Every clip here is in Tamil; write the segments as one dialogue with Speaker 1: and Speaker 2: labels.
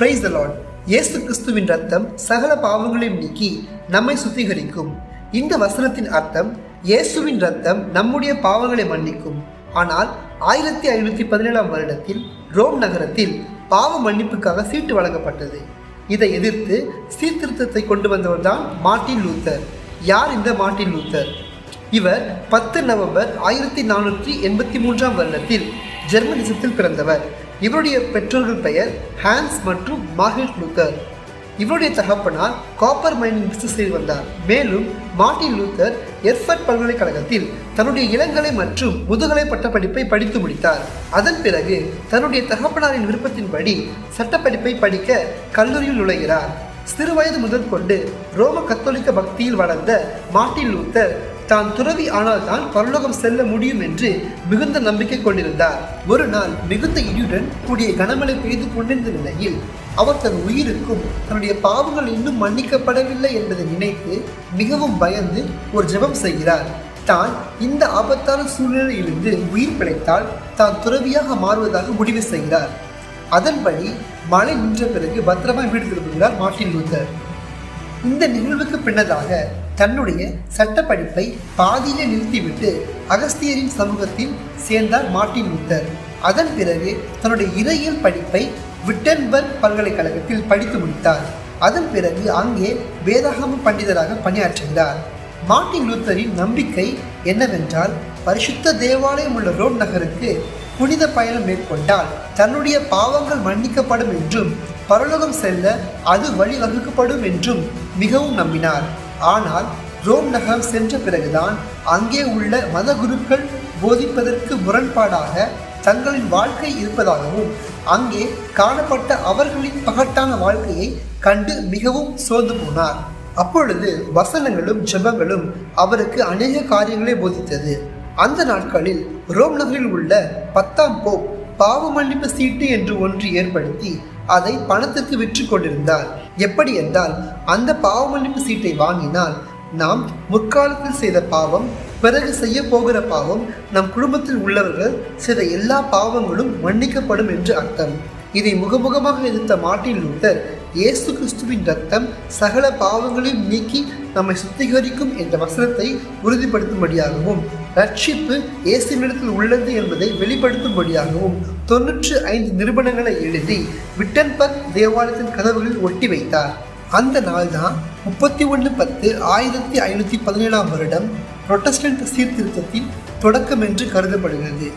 Speaker 1: Praise the Lord. இயேசு கிறிஸ்துவின் ரத்தம் சகல பாவங்களையும் நீக்கி நம்மை சுத்திகரிக்கும். இந்த வசனத்தின் அர்த்தம், இயேசுவின் ரத்தம் நம்முடைய பாவங்களை மன்னிக்கும். ஆனால் 1517 வருடத்தில் ரோம் நகரத்தில் பாவ மன்னிப்புக்காக சீட்டு வழங்கப்பட்டது. இதை எதிர்த்து சீர்திருத்தத்தை கொண்டு வந்தவர் தான் மார்ட்டின் லூத்தர். யார் இந்த மார்ட்டின் லூத்தர்? இவர் 10 நவம்பர் 1483 வருடத்தில் ஜெர்மன் தேசத்தில் பிறந்தவர். இவருடைய பெற்றோர்கள் பெயர் ஹான்ஸ் மற்றும் மார்கரெட் லூத்தர். இவருடைய தகப்பனார் காப்பர் மைனிங் பிசினஸ் செய்து வந்தார். மேலும் மார்ட்டின் லூத்தர் எர்ஃபர்ட் பல்கலைக்கழகத்தில் தன்னுடைய இளங்கலை மற்றும் முதுகலை பட்டப்படிப்பை படித்து முடித்தார். அதன் பிறகு தன்னுடைய தகப்பனாரின் விருப்பத்தின்படி சட்டப்படிப்பை படிக்க கல்லூரியில் நுழைகிறார். சிறு வயது முதல் கொண்டு ரோம கத்தோலிக்க பக்தியில் வளர்ந்த மார்ட்டின் லூத்தர் தான் துறவி ஆனால் தான் பரலோகம் செல்ல முடியும் என்று மிகுந்த நம்பிக்கை கொண்டிருந்தார். ஒரு நாள் மிகுந்த இடியுடன் கூடிய கனமழை பெய்து கொண்டிருந்த நிலையில் அவர் தன் உயிருக்கும் தன்னுடைய பாவங்கள் இன்னும் மன்னிக்கப்படவில்லை என்பதை நினைத்து மிகவும் பயந்து ஒரு ஜெபம் செய்கிறார். தான் இந்த ஆபத்தான சூழ்நிலையிலிருந்து உயிர் பிழைத்தால் தான் துறவியாக மாறுவதாக முடிவு செய்கிறார். அதன்படி மழை நின்ற பிறகு பத்திரமாய் வீடு திரும்புகிறார் மார்ட்டின் லூத்தர். இந்த நிகழ்வுக்கு பின்னதாக தன்னுடைய சட்டப்படிப்பை பாதியிலே நிறுத்திவிட்டு அகஸ்தியரின் சமூகத்தில் சேர்ந்தார் மார்ட்டின் லூத்தர். அதன் பிறகு தன்னுடைய இறையியல் படிப்பை விட்டன்பர்க் பல்கலைக்கழகத்தில் படித்து முடித்தார். அதன் பிறகு அங்கே வேதாகம பண்டிதராக பணியாற்றுகிறார். மார்ட்டின் லூத்தரின் நம்பிக்கை என்னவென்றால், பரிசுத்த தேவாலயம் உள்ள ரோம் நகருக்கு புனித பயணம் மேற்கொண்டால் தன்னுடைய பாவங்கள் மன்னிக்கப்படும் என்றும் பரலோகம் செல்ல அது வழிவகுக்கப்படும் என்றும் மிகவும் நம்பினார். ஆனால் ரோம் நகரம் சென்ற பிறகுதான் அங்கே உள்ள மத குருக்கள் போதிப்பதற்கு முரண்பாடாக தங்களின் வாழ்க்கை இருப்பதாகவும் அங்கே காணப்பட்ட அவர்களின் பகட்டான வாழ்க்கையை கண்டு மிகவும் சோர்ந்து போனார். அப்பொழுது வசனங்களும் ஜெபங்களும் அவருக்கு அநேக காரியங்களை போதித்தது. அந்த நாட்களில் ரோம் நகரில் உள்ள 10ஆம் போப் பாவ மன்னிப்பு சீட்டு என்று ஒன்று ஏற்படுத்தி அதை பணத்திற்கு விற்று கொண்டிருந்தார். எப்படி என்றால், அந்த பாவ மன்னிப்பு சீட்டை வாங்கினால் நாம் முற்காலத்தில் செய்த பாவம், பிறகு செய்ய போகிற பாவம், நம் குடும்பத்தில் உள்ளவர்கள் செய்த எல்லா பாவங்களும் மன்னிக்கப்படும் என்று அர்த்தம். இதை முகமுகமாக எதிர்த்த மார்ட்டின் லூத்தர் இயேசு கிறிஸ்துவின் ரத்தம் சகல பாவங்களையும் நீக்கி நம்மை சுத்திகரிக்கும் என்ற வசனத்தை உறுதிப்படுத்தும்படியாகவும் ரட்சிப்பு இயேசுவினிடத்தில் உள்ளது என்பதை வெளிப்படுத்தும்படியாகவும் 95 நிருபணங்களை எழுதி விட்டன்பர்க் தேவாலயத்தின் கதவுகளில் ஒட்டி வைத்தார். அந்த நாள் தான் 31/10/1517 வருடம் புரொட்டஸ்டன்ட் சீர்திருத்தத்தின் தொடக்கம் என்று கருதப்படுகிறது.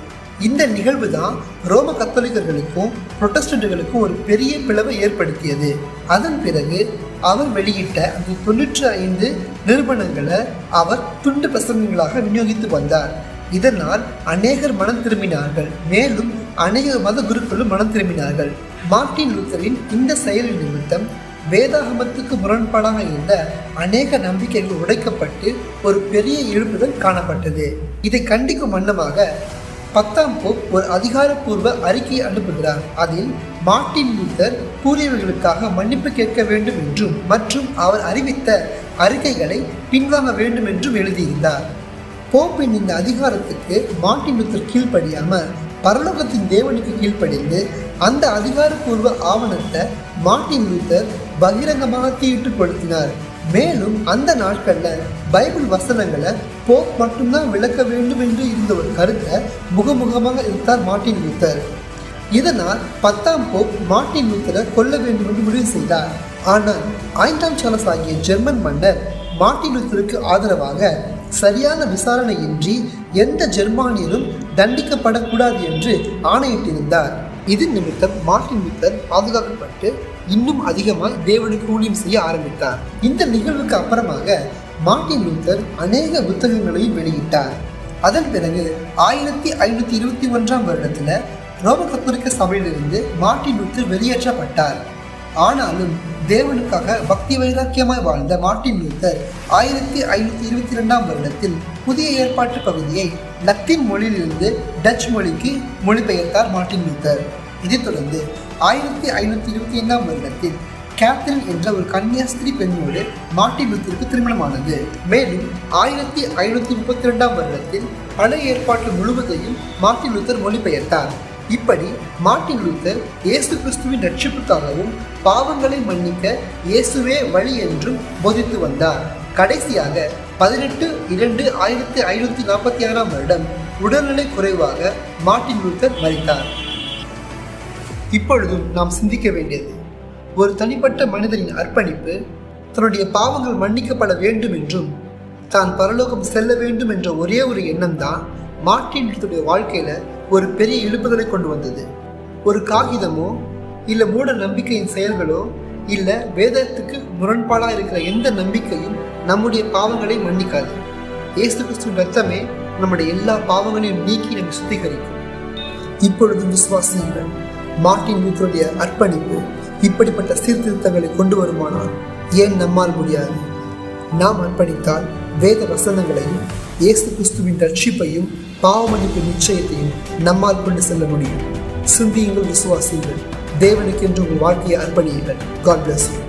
Speaker 1: இந்த நிகழ்வு தான் ரோம கத்தோலிக்கர்களுக்கும் புரொட்டஸ்டன்ட்டுகளுக்கும் ஒரு பெரிய பிளவை ஏற்படுத்தியது. அதன் பிறகு அவர் வெளியிட்ட அந்த 95 நிரூபணங்களை அவர் துண்டு பிரசங்கங்களாக விநியோகித்து வந்தார். இதனால் அநேகர் மனம் திரும்பினார்கள். மேலும் அநேக மத குருக்களும் மனம் திரும்பினார்கள். மார்ட்டின் லூத்தரின் இந்த செயலின் நிமித்தம் வேதாகமத்துக்கு முரண்பாடாக இருந்த அநேக நம்பிக்கைகள் உடைக்கப்பட்டு ஒரு பெரிய எழுப்புதல் காணப்பட்டது. இதை கண்டிக்கும் வண்ணமாக 10ஆம் போப் ஒரு அதிகாரப்பூர்வ அறிக்கையை அனுப்புகிறார். அதில் மார்ட்டின் லூத்தர் கூறியவர்களுக்காக மன்னிப்பு கேட்க வேண்டும் என்றும் மற்றும் அவர் அறிவித்த அறிக்கைகளை பின்வாங்க வேண்டும் என்றும் எழுதியிருந்தார். போப்பின் இந்த அதிகாரத்துக்கு மார்ட்டின் லூத்தர் கீழ்ப்படியாமல் பரலோகத்தின் தேவனுக்கு கீழ்ப்படிந்து அந்த அதிகாரப்பூர்வ ஆவணத்தை மார்ட்டின் லூத்தர் பகிரங்கமாக தீட்டுப்படுத்தினார். மேலும் அந்த நாட்களில் பைபிள் வசனங்களை போப் மட்டும்தான் விளக்க வேண்டும் என்று இருந்த ஒரு கருத்தை முகமுகமாக எதிர்த்தார் மார்ட்டின் லூத்தர். இதனால் 10ஆம் போப் மார்ட்டின் லூத்தரை கொல்ல வேண்டும் என்று முடிவு செய்தார். ஆனால் 5ஆம் சார்லஸ் ஆகிய ஜெர்மன் மன்னர் மார்ட்டின் லூத்தருக்கு ஆதரவாக சரியான விசாரணையின்றி எந்த ஜெர்மானியரும் தண்டிக்கப்படக்கூடாது என்று ஆணையிட்டிருந்தார். இது நிமித்தம் மார்ட்டின் லூத்தர் பாதுகாக்கப்பட்டு இன்னும் அதிகமாக தேவனுக்கு ஊழியம் செய்ய ஆரம்பித்தார். இந்த நிகழ்வுக்கு அப்புறமாக மார்ட்டின் லூத்தர் அநேக புத்தகங்களையும் வெளியிட்டார். அதன் பிறகு 1521 வருடத்தில் ரோம கத்தோலிக்க சபையிலிருந்து மார்ட்டின் லூத்தர் வெளியேற்றப்பட்டார். ஆனாலும் தேவனுக்காக பக்தி வைராக்கியமாய் வாழ்ந்த மார்ட்டின் லூத்தர் 1522 வருடத்தில் புதிய ஏற்பாட்டு பகுதியை லத்தீன் மொழியிலிருந்து டச் மொழிக்கு மொழிபெயர்த்தார் மார்ட்டின் லூத்தர். இதைத் தொடர்ந்து 1521 வருடத்தில் கேத்ரின் என்ற ஒரு கன்னியாஸ்திரி பெண்ணோடு மார்ட்டின் லூத்தருக்கு திருமணமானது. மேலும் 1532 வருடத்தில் பழைய ஏற்பாட்டு முழுவதையும் மார்ட்டின் லூத்தர் மொழிபெயர்த்தார். இப்படி மார்ட்டின் லூத்தர் இயேசு கிறிஸ்துவின் ரட்சிப்புக்காகவும் பாவங்களை மன்னிக்க இயேசுவே வழி என்றும் போதித்து வந்தார். கடைசியாக 18/2/1546 வருடம் உடல்நிலை குறைவாக மார்ட்டின் லூத்தர் மரித்தார். இப்பொழுதும் நாம் சிந்திக்க வேண்டியது, ஒரு தனிப்பட்ட மனிதனின் அர்ப்பணிப்பு தன்னுடைய பாவங்கள் மன்னிக்கப்பட வேண்டும் என்றும் தான் பரலோகம் செல்ல வேண்டும் என்ற ஒரே ஒரு எண்ணம் தான் மார்ட்டின் லூத்தருடைய வாழ்க்கையில ஒரு பெரிய எழுப்புதலை கொண்டு வந்தது. ஒரு காகிதமோ இல்லை மூட நம்பிக்கையின் செயல்களோ இல்லை வேதத்துக்கு முரண்பாடாக இருக்கிற எந்த நம்பிக்கையும் நம்முடைய பாவங்களை மன்னிக்காது. இயேசு கிறிஸ்துவின் ரத்தமே நம்முடைய எல்லா பாவங்களையும் நீக்கி நம்மை சுத்திகரிக்கும். இப்பொழுது விசுவாசியுங்கள், மார்ட்டின் லூத்தருடைய அர்ப்பணிப்பு இப்படிப்பட்ட சீர்திருத்தங்களை கொண்டு வருமானால் ஏன் நம்மால் முடியாது? நாம் அர்ப்பணித்தால் வேத வசனங்களையும் இயேசு கிறிஸ்துவின் ரட்சிப்பையும் பாவ மன்னிப்பு நிச்சயத்தையும் நம்மால் கொண்டு செல்ல முடியும். சிந்தியுங்கள், விசுவாசியுங்கள், தேவனுக்கு என்று உங்கள் வாழ்க்கையை அர்ப்பணியுங்கள். God bless you.